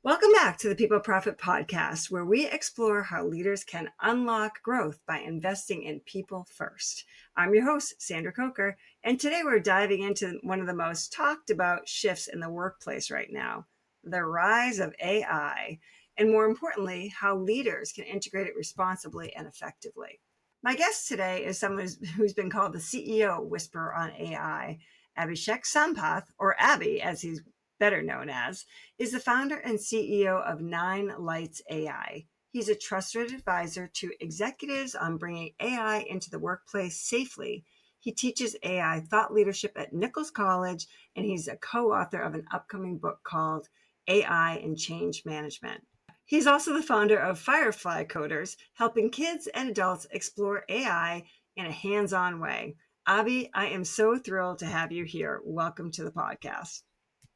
Welcome back to the People Profit Podcast, where we explore how leaders can unlock growth by investing in people first. I'm your host, Sandra Coker, and today we're diving into one of the most talked about shifts in the workplace right now, the rise of AI, and more importantly, how leaders can integrate it responsibly and effectively. My guest today is someone who's been called the CEO whisperer on AI, Abhishek Sampath, or Abby, as he's better known as, is the founder and CEO of Nine Lights AI. He's a trusted advisor to executives on bringing AI into the workplace safely. He teaches AI thought leadership at Nichols College, and he's a co-author of an upcoming book called AI and Change Management. He's also the founder of Firefly Coders, helping kids and adults explore AI in a hands-on way. Abhi, I am so thrilled to have you here. Welcome to the podcast.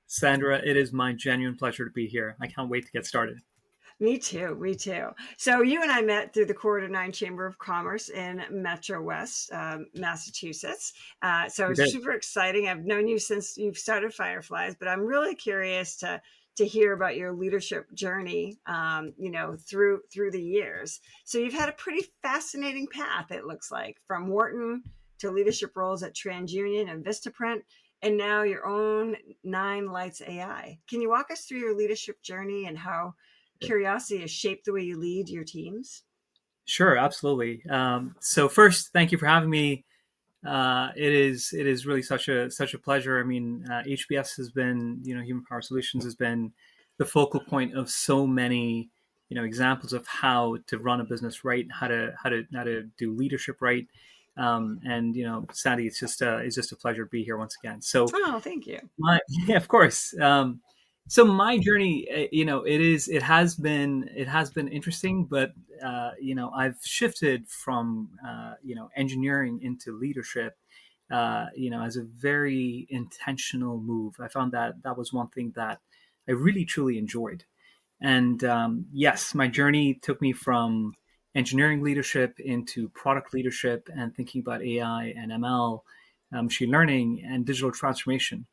Sandra, it is my genuine pleasure to be here. I can't wait to get started. Me too. Me too. So you and I met through the Corridor 9 Chamber of Commerce in Metro West, Massachusetts. So We it's did. super exciting. I've known you since you've started Fireflies, but I'm really curious to hear about your leadership journey, through the years. So you've had a pretty fascinating path, it looks like, from Wharton to leadership roles at TransUnion and VistaPrint, and now your own Nine Lights AI. Can you walk us through your leadership journey and how curiosity has shaped the way you lead your teams? Sure, absolutely. So first, thank you for having me. It is really such a pleasure. I mean, HBS has been, Human Power Solutions has been the focal point of so many, examples of how to run a business right, how to do leadership right. And Sandy, it's just a pleasure to be here once again. So Oh, thank you. yeah, of course. So my journey, it has been interesting, but I've shifted from engineering into leadership, as a very intentional move. I found that was one thing that I really truly enjoyed, and yes, my journey took me from engineering leadership into product leadership and thinking about AI and ML, machine learning, and digital transformation,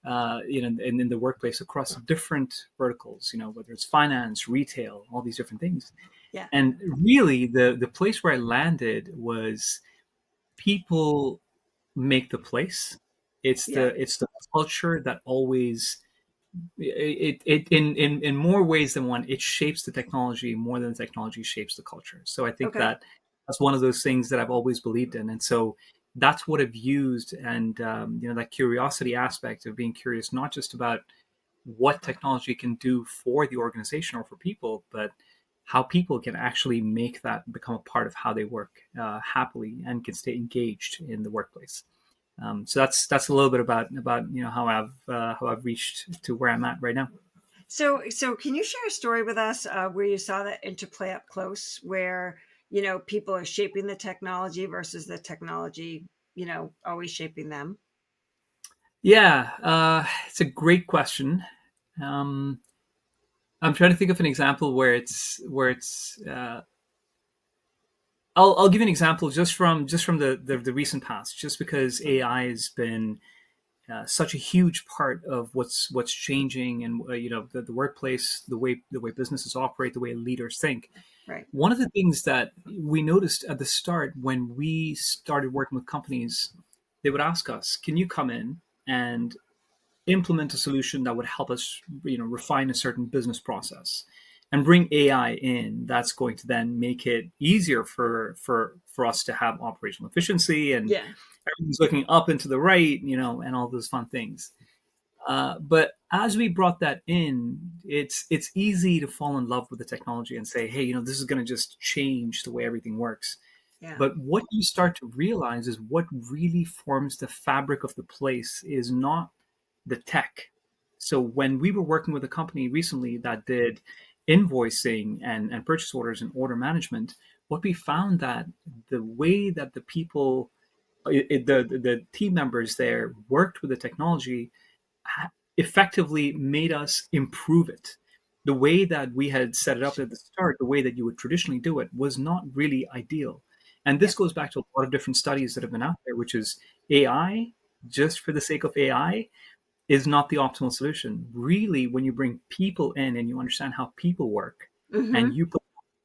in the workplace across different verticals, whether it's finance, retail, all these different things. Yeah. And really, the place where I landed was people make the place. It's Yeah. the culture that always it in more ways than one, it shapes the technology more than the technology shapes the culture. So I think Okay. that that's one of those things that I've always believed in, and so that's what I've used. And that curiosity aspect of being curious, not just about what technology can do for the organization or for people, but how people can actually make that become a part of how they work happily and can stay engaged in the workplace. So that's a little bit about how I've reached to where I'm at right now. So can you share a story with us where you saw that interplay up close, where people are shaping the technology versus the technology, always shaping them? Yeah, it's a great question. Um, I'm trying to think of an example where it's. I'll give you an example just from the recent past, just because AI has been such a huge part of what's changing, and the workplace, the way businesses operate, the way leaders think. Right. One of the things that we noticed at the start when we started working with companies, they would ask us, "Can you come in and implement a solution that would help us, refine a certain business process, and bring AI in that's going to then make it easier for us to have operational efficiency, and Yeah. everything's looking up and to the right, and all those fun things." But as we brought that in, it's easy to fall in love with the technology and say, "Hey, this is going to just change the way everything works." Yeah. But what you start to realize is what really forms the fabric of the place is not the tech. So when we were working with a company recently that did invoicing and purchase orders and order management, what we found that the way that the people, the team members there worked with the technology effectively made us improve it. The way that we had set it up at the start, the way that you would traditionally do it, was not really ideal. And Yeah. this goes back to a lot of different studies that have been out there, which is AI, just for the sake of AI, is not the optimal solution. Really, when you bring people in and you understand how people work and Hmm. you put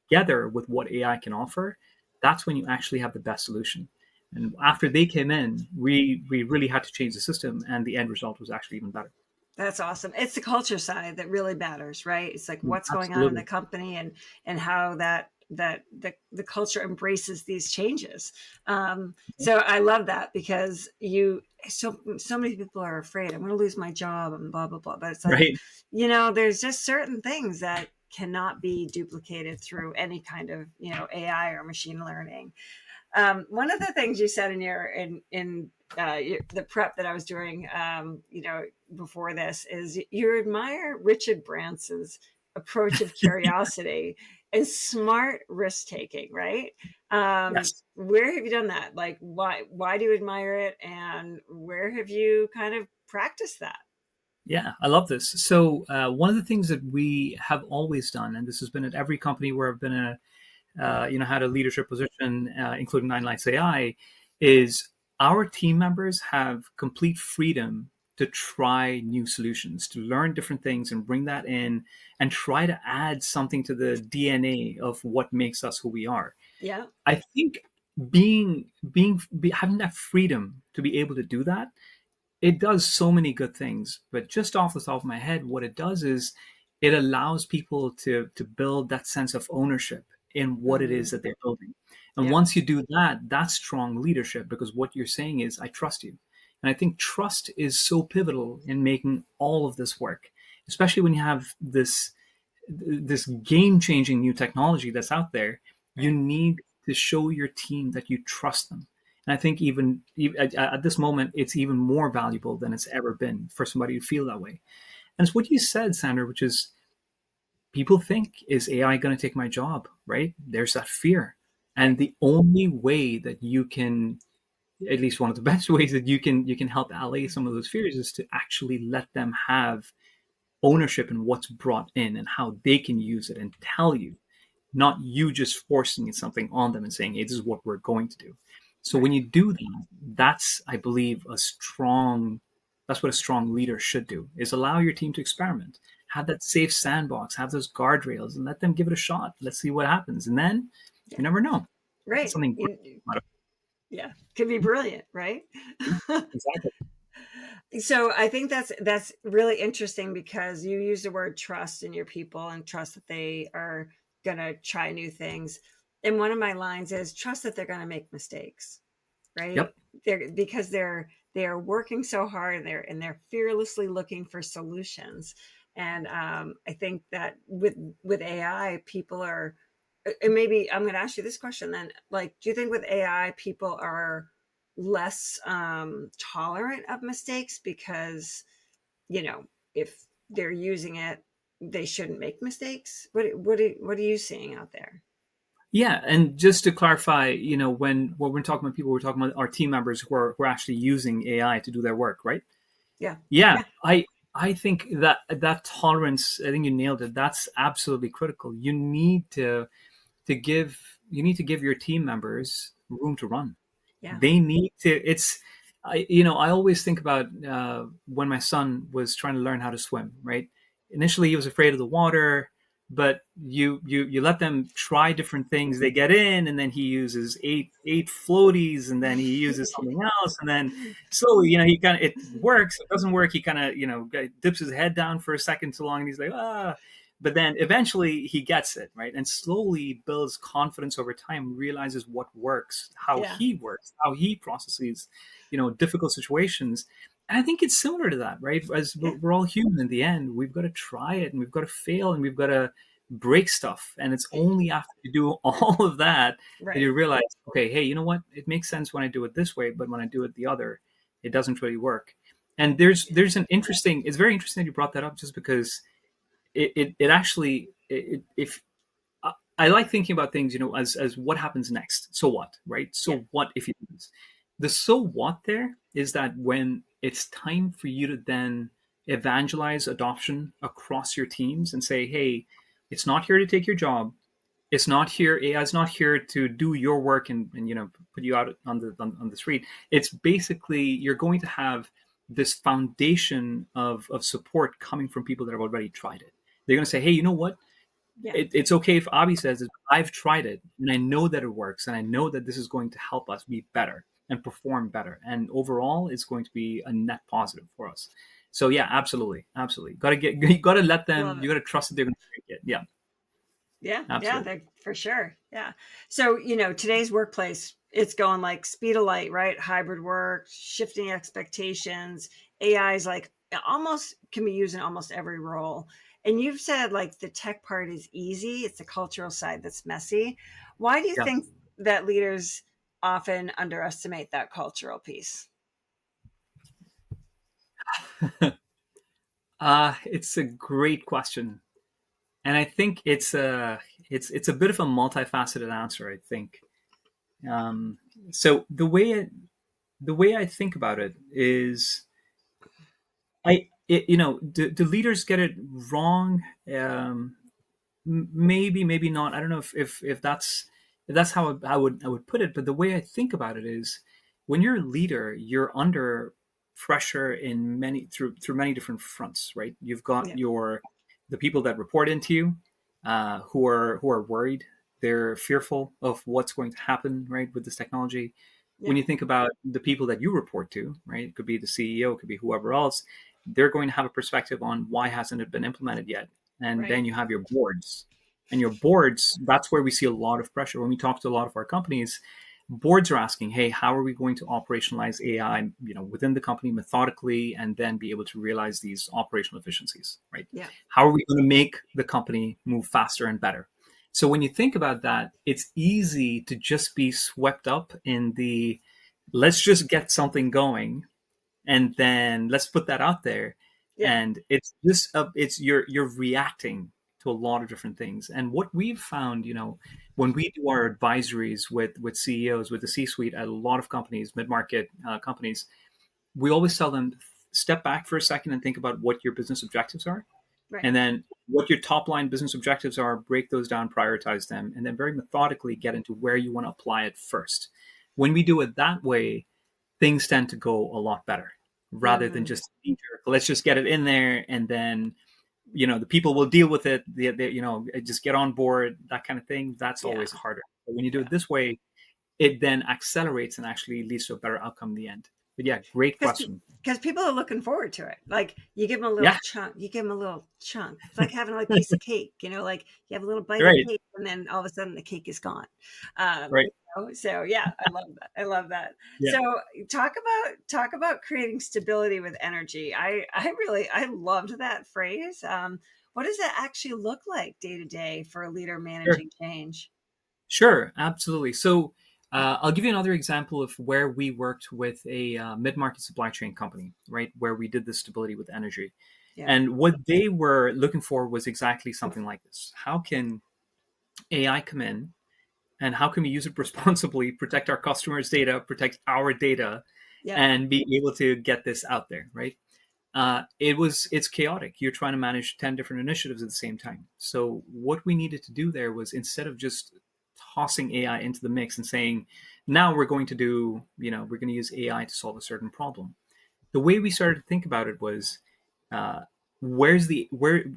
together with what AI can offer, that's when you actually have the best solution. And after they came in, we really had to change the system, and the end result was actually even better. That's awesome. It's the culture side that really matters, right? It's like what's going on in the Absolutely. company, and how the culture embraces these changes. So I love that, because so many people are afraid I'm going to lose my job and blah blah blah. But it's like, Right. there's just certain things that cannot be duplicated through any kind of AI or machine learning. One of the things you said in the prep that I was doing, before this, is you admire Richard Branson's approach of curiosity and smart risk taking, right? Yes. Where have you done that? Like, why do you admire it, and where have you kind of practiced that? Yeah, I love this. So one of the things that we have always done, and this has been at every company where I've been had a leadership position, including Nine Lights AI, is our team members have complete freedom to try new solutions, to learn different things and bring that in and try to add something to the DNA of what makes us who we are. Yeah. I think having that freedom to be able to do that, it does so many good things. But just off the top of my head, what it does is it allows people to build that sense of ownership in what it Hmm. is that they're building. And Yeah. once you do that, that's strong leadership, because what you're saying is, I trust you. And I think trust is so pivotal in making all of this work, especially when you have this game changing new technology that's out there. You Right. need to show your team that you trust them. And I think even at this moment, it's even more valuable than it's ever been for somebody to feel that way. And it's what you said, Sandra, which is, people think, is AI going to take my job? Right? There's that fear. Right. And the only way that you can, at least one of the best ways that you can help allay some of those fears, is to actually let them have ownership in what's brought in and how they can use it, and tell you, not you just forcing something on them and saying, hey, this is what we're going to do. So when Right. you do that, that's, I believe, that's what a strong leader should do, is allow your team to experiment, have that safe sandbox, have those guardrails, and let them give it a shot. Let's see what happens. And then Yeah. you never know. Right. Something great out of Yeah. Could be brilliant, right? it. Exactly. So I think that's really interesting, because you use the word trust in your people, and trust that they are going to try new things. And one of my lines is trust that they're going to make mistakes, right? Yep. They are working so hard, and they're fearlessly looking for solutions. And I think that with AI, people are, and maybe I'm going to ask you this question then, like, do you think with AI people are less tolerant of mistakes, because you know if they're using it, they shouldn't make mistakes? What are you seeing out there? Yeah, and just to clarify, when we're talking about people, we're talking about our team members who are actually using AI to do their work, right? Yeah. Yeah, Yeah. I think that tolerance, I think you nailed it. That's absolutely critical. You need to give your team members room to run. Yeah. They need to. I always think about when my son was trying to learn how to swim. Right, initially he was afraid of the water, but you let them try different things. They get in, and then he uses eight floaties, and then he uses something else, and then slowly, he kind of, it works. It doesn't work. He kind of, dips his head down for a second too long, and he's like, ah. But then eventually he gets it, right? And slowly builds confidence over time, realizes what works, how Yeah. he works, how he processes, difficult situations. And I think it's similar to that, right? As Yeah. we're all human in the end, we've got to try it, and we've got to fail, and we've got to break stuff. And it's only after you do all of that that Right. you realize, okay, hey, you know what? It makes sense when I do it this way, but when I do it the other, it doesn't really work. And there's an interesting, it's very interesting that you brought that up, just because it actually, if I like thinking about things, as what happens next. So what, right? Yeah. So what if you do this? The so what there is that when it's time for you to then evangelize adoption across your teams and say, hey, it's not here to take your job. It's not here. AI is not here to do your work and put you out on the street. It's basically, you're going to have this foundation of support coming from people that have already tried it. They're going to say, hey, you know what? Yeah. It's okay if Abhi says it. I've tried it and I know that it works and I know that this is going to help us be better and perform better. And overall, it's going to be a net positive for us. So yeah, absolutely, absolutely. Got to get you got to let them. Love You it. got to trust that they're going to take it. Yeah, Yeah, yeah, absolutely. they, for sure. Yeah. So, today's workplace, it's going like speed of light, right? Hybrid work, shifting expectations. AI is like almost can be used in almost every role. And you've said like the tech part is easy, it's the cultural side that's messy. Why do you Yeah. think that leaders often underestimate that cultural piece? It's a great question, and I think it's a bit of a multifaceted answer. I think um, so. The way I think about it is, do leaders get it wrong? Maybe not. I don't know if that's how I would put it. But the way I think about it is, when you're a leader, you're under pressure in many through many different fronts, right? You've got Yeah. the people that report into you, who are worried. They're fearful of what's going to happen, right, with this technology. When Yeah. you think about the people that you report to, right, it could be the CEO, it could be whoever else. They're going to have a perspective on why hasn't it been implemented yet. And Right. then you have your boards, and your boards, that's where we see a lot of pressure. When we talk to a lot of our companies, boards are asking, hey, how are we going to operationalize AI, within the company methodically, and then be able to realize these operational efficiencies, right? Yeah. How are we going to make the company move faster and better? So when you think about that, it's easy to just be swept up in the, let's just get something going, and then let's put that out there. Yeah. And it's just it's you're reacting to a lot of different things. And what we've found, when we do our advisories with CEOs, with the C-suite at a lot of companies, mid-market companies, we always tell them, step back for a second and think about what your business objectives are, Right. and then what your top line business objectives are, break those down, prioritize them, and then very methodically get into where you want to apply it first. When we do it that way, things tend to go a lot better, rather than Hmm. just let's just get it in there, and then the people will deal with it. Just get on board, that kind of thing. That's Yeah. always harder. But when you do Yeah. it this way, it then accelerates and actually leads to a better outcome in the end. But yeah, great because question. because people are looking forward to it. Like you give them a little Yeah, chunk, you give them a little chunk. It's like having a piece of cake, like you have a little bite of right, cake, and then all of a sudden the cake is gone. right, So yeah, I love that. I love that. yeah. So talk about creating stability with energy. I loved that phrase. What does that actually look like day to day for a leader Sure. managing change? Sure, absolutely. So I'll give you another example of where we worked with a mid-market supply chain company, right, where we did the stability with energy. Yeah. And what they were looking for was exactly something like this. How can AI come in, and how can we use it responsibly, protect our customers' data, protect our data, Yep. and be able to get this out there, right? It's chaotic. You're trying to manage 10 different initiatives at the same time. So what we needed to do there was, instead of just tossing AI into the mix and saying, now we're going to use AI to solve a certain problem, the way we started to think about it was, uh, where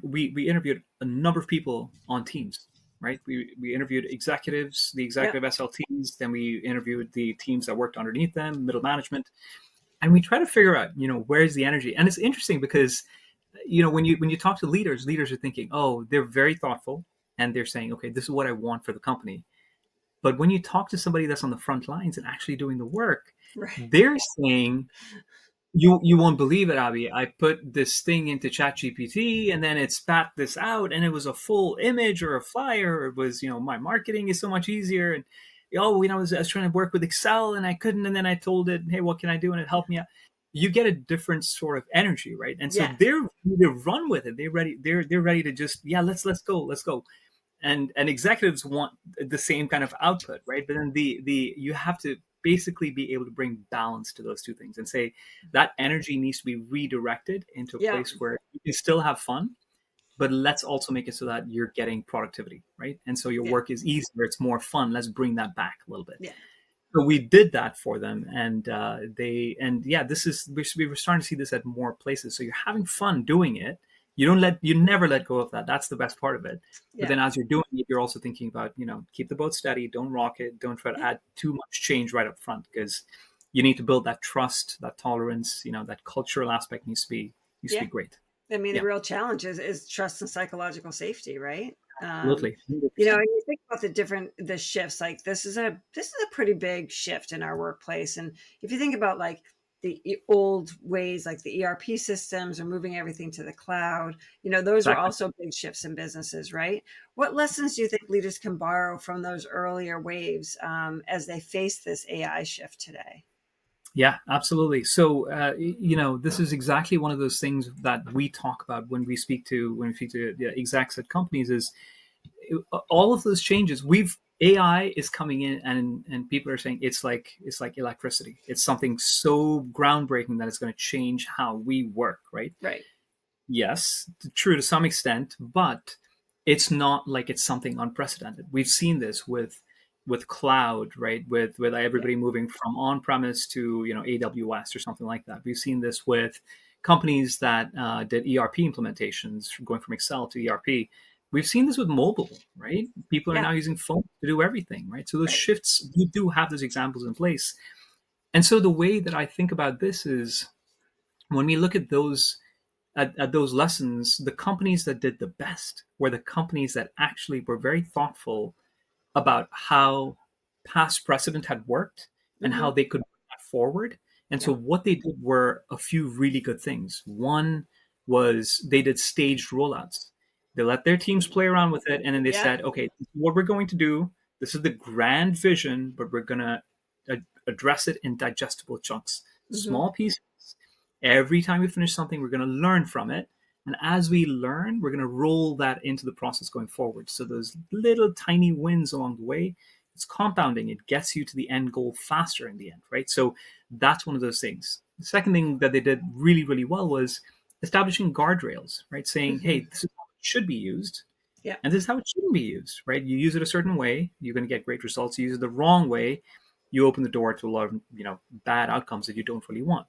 we interviewed a number of people on teams, right? We interviewed executives, the Yep. executive SLTs, then we interviewed the teams that worked underneath them, middle management, and we try to figure out, where's the energy. And it's interesting because, when you talk to leaders are thinking, oh, they're very thoughtful, and they're saying, okay, this is what I want for the company. But when you talk to somebody that's on the front lines and actually doing the work, Right. they're saying, you won't believe it, Abby. I put this thing into ChatGPT, and then it spat this out, and it was a full image or a flyer. Or it was, my marketing is so much easier. And I was trying to work with Excel, and I couldn't. And then I told it, hey, what can I do? And it helped me out. You get a different sort of energy, right? And so Yes. they're ready to run with it. They're ready to just, yeah, let's go, let's go. And executives want the same kind of output, right? But then the you have to basically be able to bring balance to those two things, and say that energy needs to be redirected into a Yeah. place where you can still have fun, but let's also make it so that you're getting productivity, right? And so your Yeah. work is easier, it's more fun. Let's bring that back a little bit. Yeah. So we did that for them, and yeah, this is we were starting to see this at more places. So you're having fun doing it. You never let go of that. That's the best part of it. But Yeah. then as you're doing it, you're also thinking about, keep the boat steady, don't rock it, don't try to Yeah. add too much change right up front, because you need to build that trust, that tolerance. That cultural aspect needs to be Yeah. great. I mean, the Yeah, real challenge is trust and psychological safety, right? absolutely, And 100%. you think about the shifts. Like this is a pretty big shift in our workplace. And if you think about like the old ways, like the ERP systems, or moving everything to the cloud, those were Exactly. also big shifts in businesses, right? What lessons do you think leaders can borrow from those earlier waves as they face this AI shift today? Yeah, absolutely. So, this is exactly one of those things that we talk about when we speak to the execs at companies. Is all of those changes. We've AI is coming in, and people are saying it's like electricity. It's something so groundbreaking that it's going to change how we work. Right? Right. Yes, true to some extent, but it's not like it's something unprecedented. We've seen this with cloud, right? With Yeah. everybody moving from on-premise to AWS or something like that. We've seen this with companies that did ERP implementations, going from Excel to ERP. We've seen this with mobile, right? People are Yeah. now using phones to do everything, right? So those Right. shifts, we do have those examples in place. And so the way that I think about this is, when we look at those lessons, the companies that did the best were the companies that actually were very thoughtful about how past precedent had worked and how Hmm. they could bring that forward. And Yeah. so what they did were a few really good things. One was they did staged rollouts. They let their teams play around with it, and then they Yeah. said, okay, this is what we're going to do. This is the grand vision, but we're going to address it in digestible chunks, Hmm. small pieces. Every time we finish something, we're going to learn from it. And as we learn, we're going to roll that into the process going forward. So those little tiny wins along the way, it's compounding. It gets you to the end goal faster in the end, right? So that's one of those things. The second thing that they did really, really well was establishing guardrails, right? Saying, Hmm. hey, this is how it should be used, Yeah. and this is how it shouldn't be used, right? You use it a certain way, you're going to get great results. You use it the wrong way, you open the door to a lot of bad outcomes that you don't really want.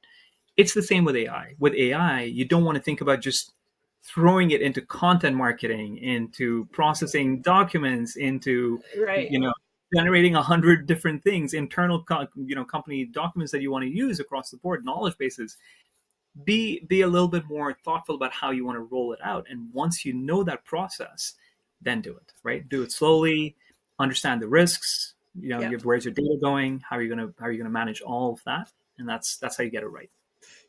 It's the same with AI. With AI, you don't want to think about just throwing it into content marketing, into processing documents, into Right. you know generating 100 different things, internal company documents that you want to use across the board, knowledge bases. Be a little bit more thoughtful about how you want to roll it out, and once you know that process, then do it. Right, do it slowly, understand the risks. Yeah. Where's your data going, how are you gonna manage all of that, and that's how you get it right.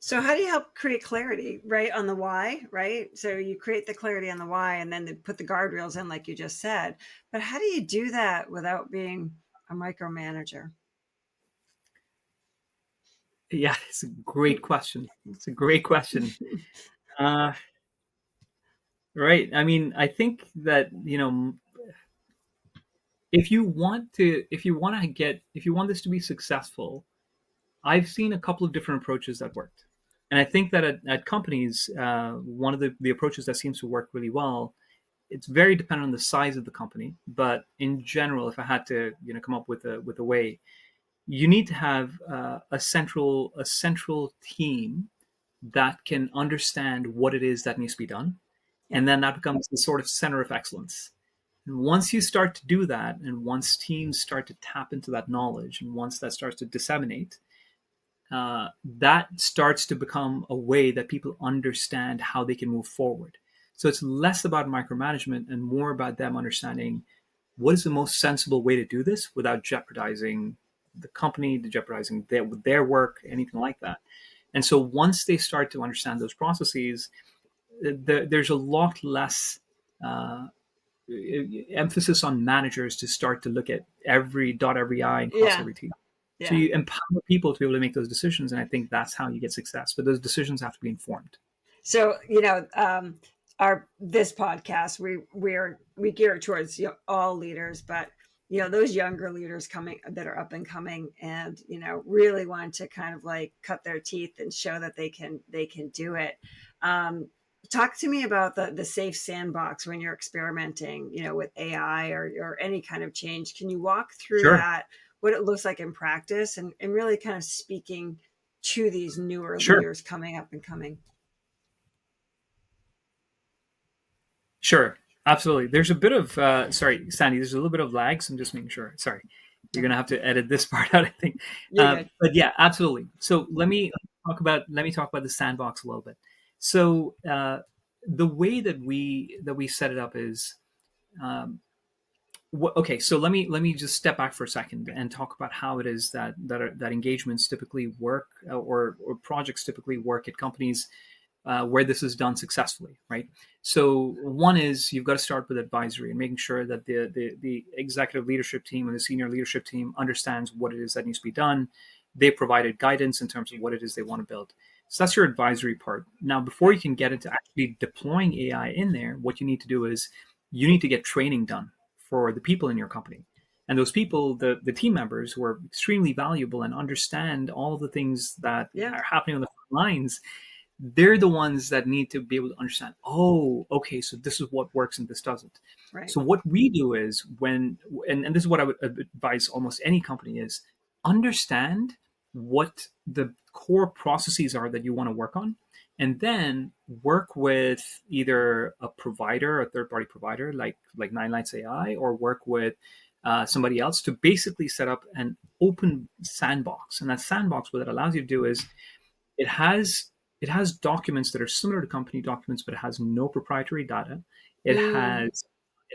So how do you help create clarity, right, on the why, right? So you create the clarity on the why and then put the guardrails in, like you just said. But how do you do that without being a micromanager? Yeah, it's a great question. It's a great question. Uh, right. I mean, I think that, if you want this to be successful, I've seen a couple of different approaches that worked. And I think that at companies, one of the approaches that seems to work really well, it's very dependent on the size of the company. But in general, if I had to, come up with a way, you need to have a central team that can understand what it is that needs to be done. Yeah. And then that becomes the sort of center of excellence. And once you start to do that, and once teams start to tap into that knowledge, and once that starts to disseminate, that starts to become a way that people understand how they can move forward. So it's less about micromanagement and more about them understanding what is the most sensible way to do this without jeopardizing the company, jeopardizing their work, anything like that. And so once they start to understand those processes, there's a lot less uh, emphasis on managers to start to look at every dot every I and cross Yeah. every T. So Yeah. you empower people to be able to make those decisions, and I think that's how you get success. But those decisions have to be informed. So, our this podcast, we gear it towards all leaders, but those younger leaders coming that are up and coming, and really want to kind of like cut their teeth and show that they can do it. Um, Talk to me about the safe sandbox when you're experimenting, with AI or any kind of change. Can you walk through Sure. that? what it looks like in practice, and really kind of speaking to these newer Sure. leaders coming up and coming. Sure, absolutely. There's a bit of sorry, Sandy. There's a little bit of lag, so I'm just making sure. Sorry, you're gonna have to edit this part out, I think. You're good. But yeah, absolutely. So let me talk about the sandbox a little bit. So the way that we set it up is um, okay. So let me just step back for a second and talk about how it is that engagements typically work, or projects typically work at companies where this is done successfully, right? So one is you've got to start with advisory and making sure that the executive leadership team and the senior leadership team understands what it is that needs to be done. They provided guidance in terms of what it is they want to build. So that's your advisory part. Now, before you can get into actually deploying AI in there, what you need to do is you need to get training done for the people in your company. And those people, the team members who are extremely valuable and understand all the things that Yeah. are happening on the front lines, they're the ones that need to be able to understand, oh, okay, so this is what works and this doesn't. Right. So what we do is and this is what I would advise almost any company is understand what the core processes are that you want to work on, and then work with either a provider, a third-party provider like Nine Lights AI, or work with somebody else to basically set up an open sandbox. And that sandbox, what it allows you to do is it has it has documents that are similar to company documents, but it has no proprietary data. It Mm,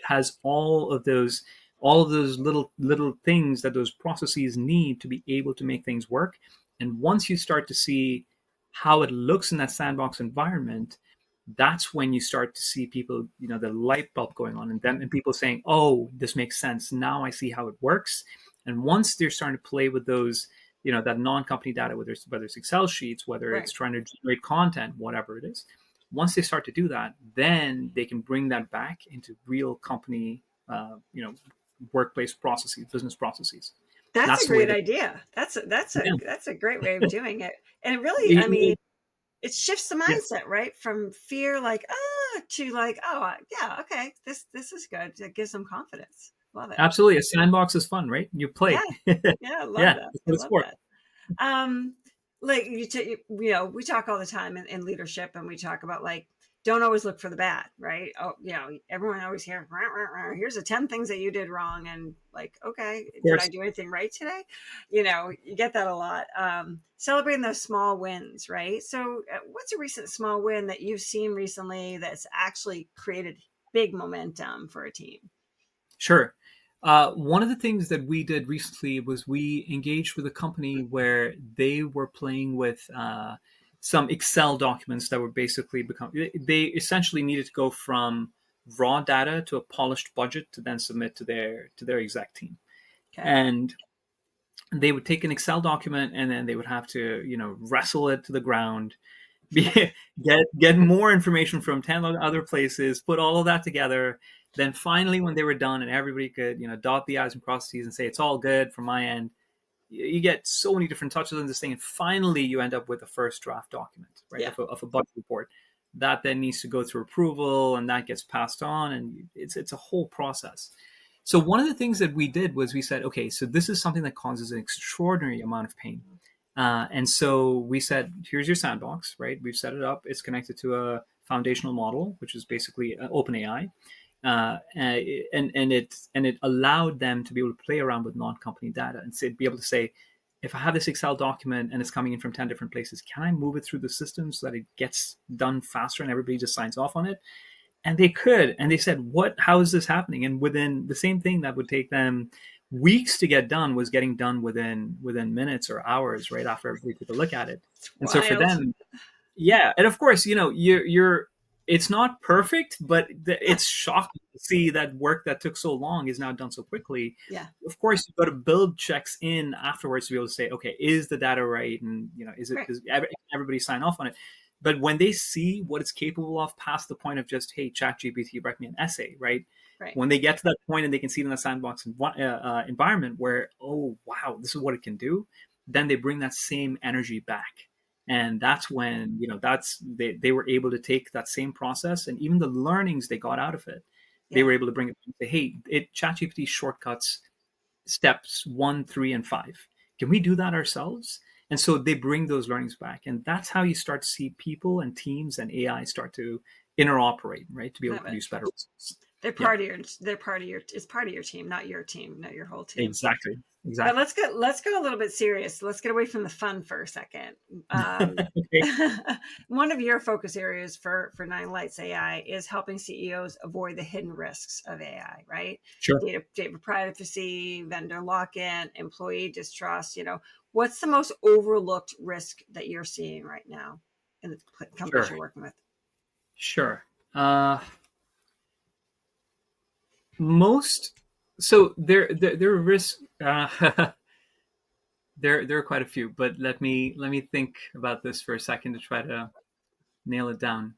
has all of those little things that those processes need to be able to make things work. And once you start to see how it looks in that sandbox environment, that's when you start to see people, the light bulb going on, and then and people saying, "Oh, this makes sense. Now I see how it works." And once they're starting to play with those, that non-company data, whether it's Excel sheets, whether right. it's trying to generate content, whatever it is, once they start to do that, then they can bring that back into real company, workplace processes, business processes. That's a That's the way great that. idea. Yeah. That's a great way of doing it. And it really, I mean, It- it shifts the yeah, mindset, right? From fear, like, to like, oh, yeah, okay, this is good. It gives them confidence. Love it. absolutely. A sandbox is fun, right? You Yeah, play. yeah, I love Yeah, that. that's I what it's love for. that. Um, like we talk all the time in leadership, and we talk about like, don't always look for the bad, right? Oh, everyone always hears, "Rah, rah, rah, here's the 10 things that you did wrong," and like, okay, Of did I course. do anything right today? You get that a lot. Celebrating those small wins, right? So, what's a recent small win that you've seen recently that's actually created big momentum for a team? Sure. One of the things that we did recently was we engaged with a company where they were playing with some Excel documents that were basically they essentially needed to go from raw data to a polished budget to then submit to their exec team. Okay. And they would take an Excel document and then they would have to, wrestle it to the ground, be, get more information from 10 other places, put all of that together. Then finally, when they were done and everybody could, dot the I's and cross the T's and say, it's all good from my end, you get so many different touches on this thing. And finally, you end up with a first draft document, right, Yeah. of a budget report that then needs to go through approval and that gets passed on. And it's a whole process. So one of the things that we did was we said, okay, so this is something that causes an extraordinary amount of pain. And so we said, here's your sandbox, right? We've set it up. It's connected to a foundational model, which is basically OpenAI, and it allowed them to be able to play around with non-company data and say, be able to say, if I have this Excel document and it's coming in from 10 different places, can I move it through the system so that it gets done faster and everybody just signs off on it? And they could, and they said, what, how is this happening? And within the same thing that would take them weeks to get done was getting done within minutes or hours, right after everybody took a look at it. It's And so for wild. them, yeah, and of course, you're it's not perfect, but it's shocking to see that work that took so long is now done so quickly. Yeah. Of course, you've got to build checks in afterwards to be able to say, okay, is the data right, and is it Right. does everybody sign off on it? But when they see what it's capable of past the point of just, hey, ChatGPT, write me an essay, right? Right. When they get to that point and they can see it in a sandbox environment where, oh wow, this is what it can do, then they bring that same energy back. And that's when they were able to take that same process and even the learnings they got out of it, they Yeah. were able to bring it and say, hey, ChatGPT shortcuts steps 1, 3, and 5. Can we do that ourselves? And so they bring those learnings back. And that's how you start to see people and teams and AI start to interoperate, right? To be able to Love it. produce better results. They're Yeah, part of your. They're part of your. It's part of your team, not your team, not your whole team. exactly. But Exactly. let's go a little bit serious. Let's get away from the fun for a second. Um, Okay. one of your focus areas for Nine Lights AI is helping CEOs avoid the hidden risks of AI, right? Sure. Data privacy, vendor lock-in, employee distrust. What's the most overlooked risk that you're seeing right now in the companies Sure. you're working with? Sure. Uh, most so there are risks. There are quite a few, but let me think about this for a second to try to nail it down.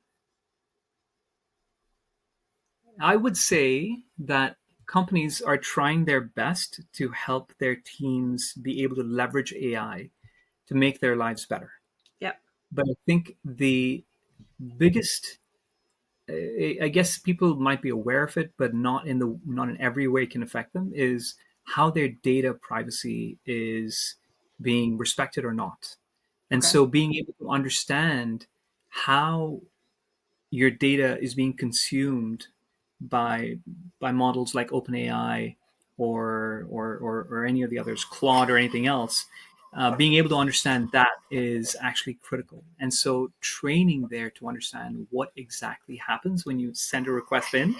I would say that companies are trying their best to help their teams be able to leverage AI to make their lives better. Yep. But I think the biggest, I guess people might be aware of it, but not in every way can affect them, is how their data privacy is being respected or not. And Okay. so being able to understand how your data is being consumed by models like OpenAI or any of the others, Claude or anything else, being able to understand that is actually critical. And so training there to understand what exactly happens when you send a request in,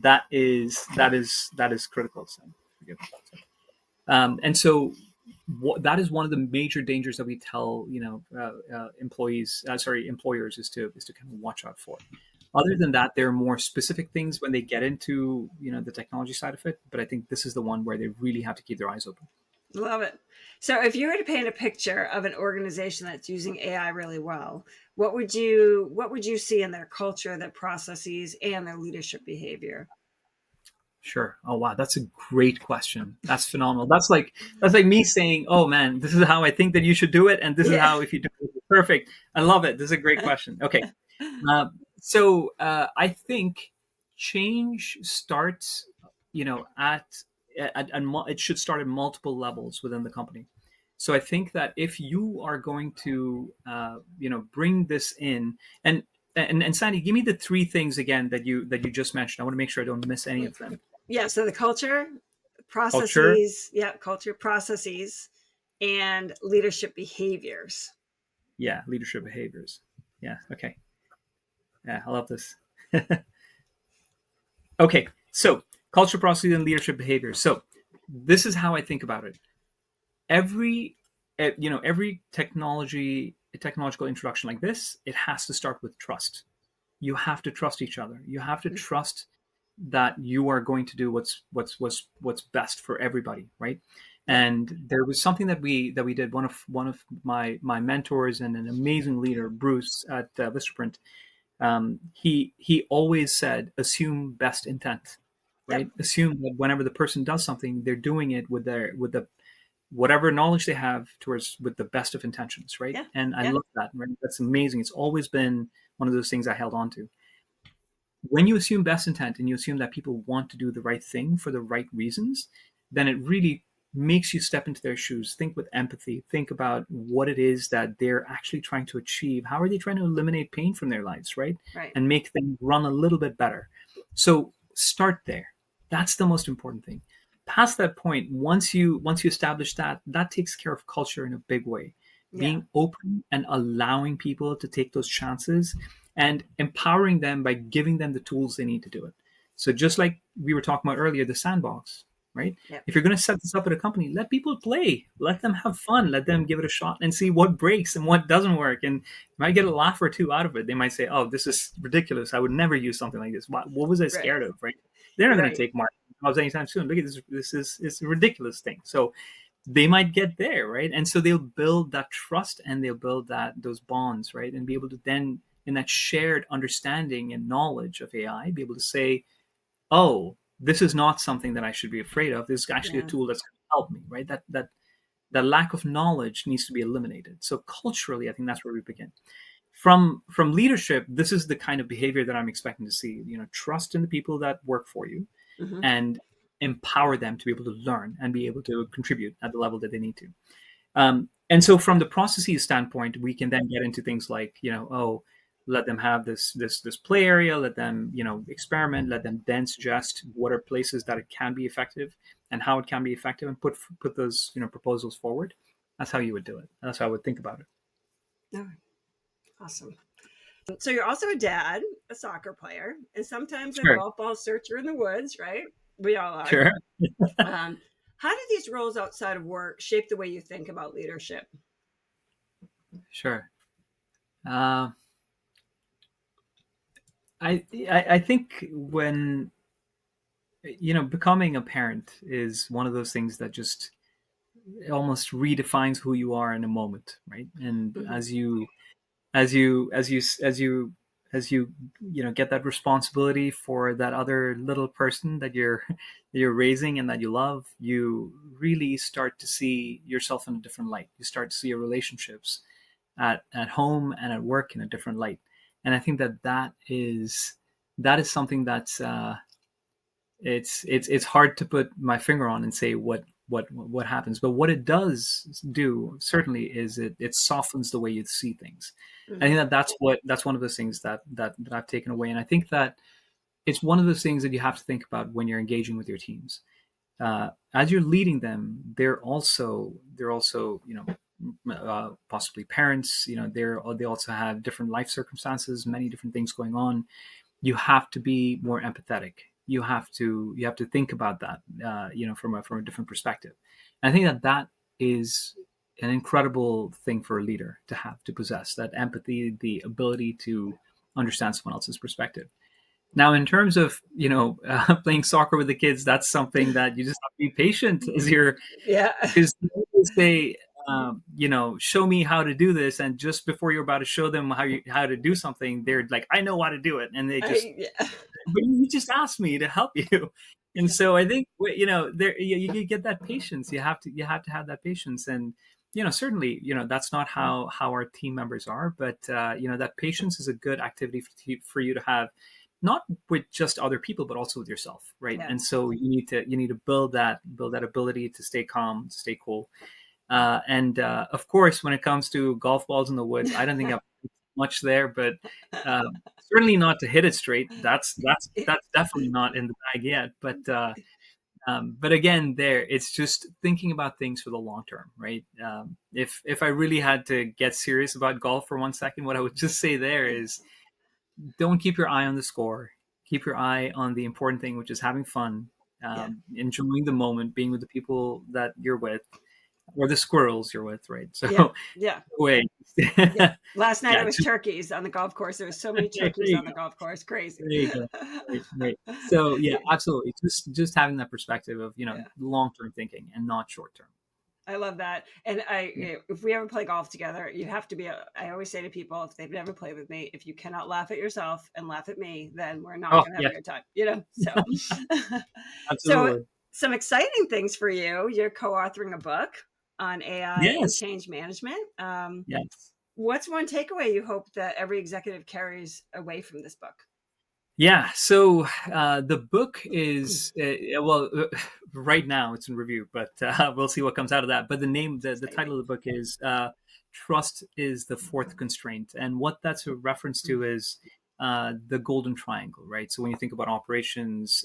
that is critical. So, forgive me. And so that is one of the major dangers that we tell employers is to kind of watch out for. Other than that, there are more specific things when they get into the technology side of it. But I think this is the one where they really have to keep their eyes open. Love it. So, if you were to paint a picture of an organization that's using AI really well, what would you see in their culture, their processes, and their leadership behavior? Sure. Oh wow, that's a great question. That's phenomenal. That's like me saying, "Oh man, this is how I think that you should do it, and this is Yeah. how if you do it, it's perfect." I love it. This is a great question. Okay, I think change starts, it should start at multiple levels within the company. So I think that if you are going to, bring this in, and Sandy, give me the three things again that you just mentioned. I want to make sure I don't miss any of them. Yeah. So the culture, Culture, processes, yeah, culture, processes, and leadership behaviors. yeah, leadership behaviors. Yeah, okay. Yeah, I love this. Okay, so culture, processes, and leadership behaviors. So this is how I think about it. Every every technological introduction like this, it has to start with trust. You have to trust each other. You have to trust that you are going to do what's best for everybody, right? Yep. And there was something that we did. One of my mentors and an amazing leader, Bruce at VistaPrint, he always said, assume best intent, Yep. right? Assume that whenever the person does something, they're doing it with the whatever knowledge they have towards with the best of intentions, right? Yeah. And I Yeah. love that, right? That's amazing. It's always been one of those things I held on to. When you assume best intent and you assume that people want to do the right thing for the right reasons, then it really makes you step into their shoes, think with empathy, think about what it is that they're actually trying to achieve. How are they trying to eliminate pain from their lives, right? Right. And make things run a little bit better. So start there. That's the most important thing. Past that point, once you establish that, that takes care of culture in a big way. Yeah. Being open and allowing people to take those chances and empowering them by giving them the tools they need to do it. So just like we were talking about earlier, the sandbox, right? Yep. If you're going to set this up at a company, let people play, let them have fun, let them give it a shot and see what breaks and what doesn't work. And you might get a laugh or two out of it. They might say, "Oh, this is ridiculous. I would never use something like this. What was I Right. scared of?" Right? They're not going to Right. take marketing jobs anytime soon. Look at this. This is it's a ridiculous thing. So they might get there, right? And so they'll build that trust and they'll build those bonds, right? And be able to then, in that shared understanding and knowledge of AI, be able to say, "Oh, this is not something that I should be afraid of. This is actually a Yeah. tool that's going to help me," right? That lack of knowledge needs to be eliminated. So culturally, I think that's where we begin. From leadership, this is the kind of behavior that I'm expecting to see. Trust in the people that work for you, Hmm. and empower them to be able to learn and be able to contribute at the level that they need to. And so from the processes standpoint, we can then get into things like, oh, let them have this play area, let them, experiment, let them then suggest what are places that it can be effective and how it can be effective, and put those, proposals forward. That's how you would do it. That's how I would think about it. Oh, awesome. So you're also a dad, a soccer player, and sometimes a Sure, golf ball searcher in the woods, right? We all are. sure, How do these roles outside of work shape the way you think about leadership? sure. Uh, I think when, becoming a parent is one of those things that just almost redefines who you are in a moment, right? And Mm-hmm. as you get that responsibility for that other little person that you're raising and that you love, you really start to see yourself in a different light. You start to see your relationships at home and at work in a different light. And I think that is something that's it's hard to put my finger on and say what happens. But what it does do certainly is it softens the way you see things. I Mm-hmm. think that's one of those things that I've taken away. And I think that it's one of those things that you have to think about when you're engaging with your teams. As you're leading them, they're also possibly parents. They also have different life circumstances, many different things going on. You have to be more empathetic. You have to think about that, from a different perspective. And I think that is an incredible thing for a leader to possess, that empathy, the ability to understand someone else's perspective. Now, in terms of playing soccer with the kids, that's something that you just have to be patient as you're, Yeah. because they say, show me how to do this, and just before you're about to show them how to do something, they're like, I know how to do it, and they just, Yeah. but you just asked me to help you. And Yeah. so I think, there you get that patience. You have to have that patience. And certainly, that's not how our team members are, but that patience is a good activity for you to have, not with just other people but also with yourself, right? Yeah. And so you need to build that ability to stay calm, to stay cool. And of course, when it comes to golf balls in the woods, I don't think I've much there, but certainly not to hit it straight. That's definitely not in the bag yet. But again, there it's just thinking about things for the long term, right? If I really had to get serious about golf for 1 second, what I would just say there is, don't keep your eye on the score. Keep your eye on the important thing, which is having fun, Yeah. enjoying the moment, being with the people that you're with, or the squirrels you're with, right? Yeah. So, Yeah. wait, Yeah. Last night yeah, it was just turkeys on the golf course. There was so many there turkeys you on the go, golf course. Crazy. there you go, right, right. So, yeah, absolutely, just having that perspective of Yeah. long term thinking and not short term. I love that. And Yeah. if we ever play golf together, you have to be. I always say to people, if they've never played with me, if you cannot laugh at yourself and laugh at me, then we're not Oh, going to have a yeah, good time. So, so absolutely. some exciting things for you. You're co-authoring a book on AI and Yes, change management. yes. What's one takeaway you hope that every executive carries away from this book? Yeah. So the book is right now it's in review, but we'll see what comes out of that. But the title of the book is "Trust is the Fourth Constraint," and what that's a reference to is the golden triangle, right? So when you think about operations,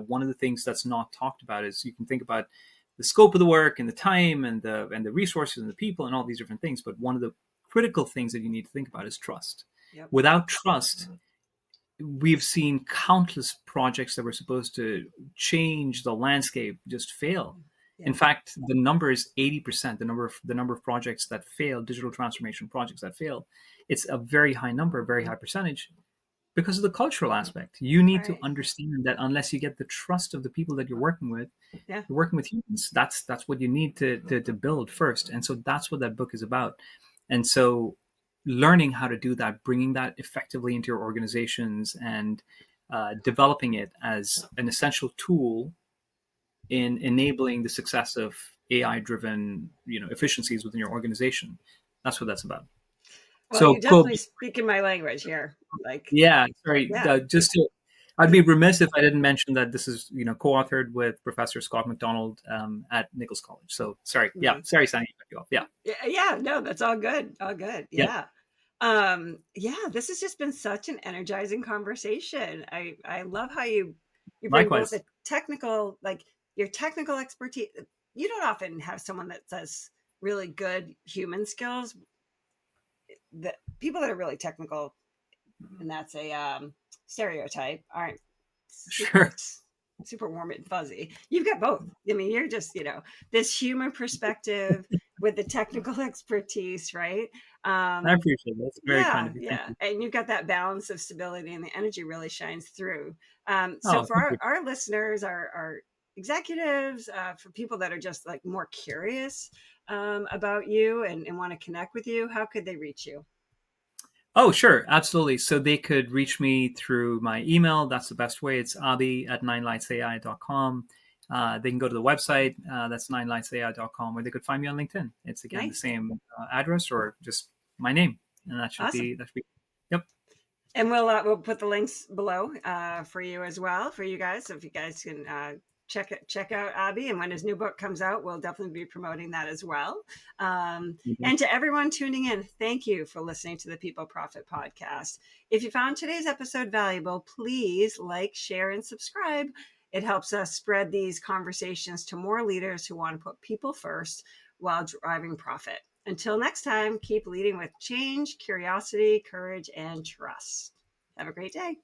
one of the things that's not talked about is, you can think about the scope of the work and the time and the resources and the people and all these different things, but one of the critical things that you need to think about is trust. Yep. Without trust, we've seen countless projects that were supposed to change the landscape just fail. In Yeah. fact, the number is 80%. The number of projects that fail, digital transformation projects that fail, it's a very high number, a very high percentage, because of the cultural aspect. You need to Right. understand that unless you get the trust of the people that Yeah. you're working with humans. That's what you need to build first. And so that's what that book is about. And so learning how to do that, bringing that effectively into your organizations, and developing it as an essential tool in enabling the success of AI driven, efficiencies within your organization. That's what that's about. Well, So you cool. definitely speak in my language here. Like, Yeah, sorry. yeah. I'd be remiss if I didn't mention that this is, co-authored with Professor Scott McDonald at Nichols College. So sorry, yeah, Mhm. sorry, Sandy, cut you off. Yeah, Yeah, no, that's all good. All good. yeah, Yeah. Yeah, this has just been such an energizing conversation. I love how you bring both likewise. the technical, like your technical expertise. You don't often have someone that says really good human skills. The people that are really technical, and that's a stereotype, aren't super Sure, super warm and fuzzy. You've got both. I mean, you're just, this human perspective with the technical expertise, right? I um appreciate it. That's very kind yeah, of you. Thank yeah, you. and you've got that balance of stability, and the energy really shines through. So Oh, for thank you. our listeners, our executives, for people that are just like more curious about you and want to connect with you, how could they reach you? Oh, sure, absolutely. So they could reach me through my email. That's the best way. It's abhi@ninelightsai.com. They can go to the website. That's ninelightsai.com, or they could find me on LinkedIn. It's again the Nice. same address, or just my name, and Awesome. that should be. Yep. And we'll put the links below for you as well, for you guys. So if you guys can check out Abby, and when his new book comes out, we'll definitely be promoting that as well. Mhm. And to everyone tuning in, thank you for listening to the People Profit Podcast. If you found today's episode valuable, please like, share, and subscribe. It helps us spread these conversations to more leaders who want to put people first while driving profit. Until next time, keep leading with change, curiosity, courage, and trust. Have a great day.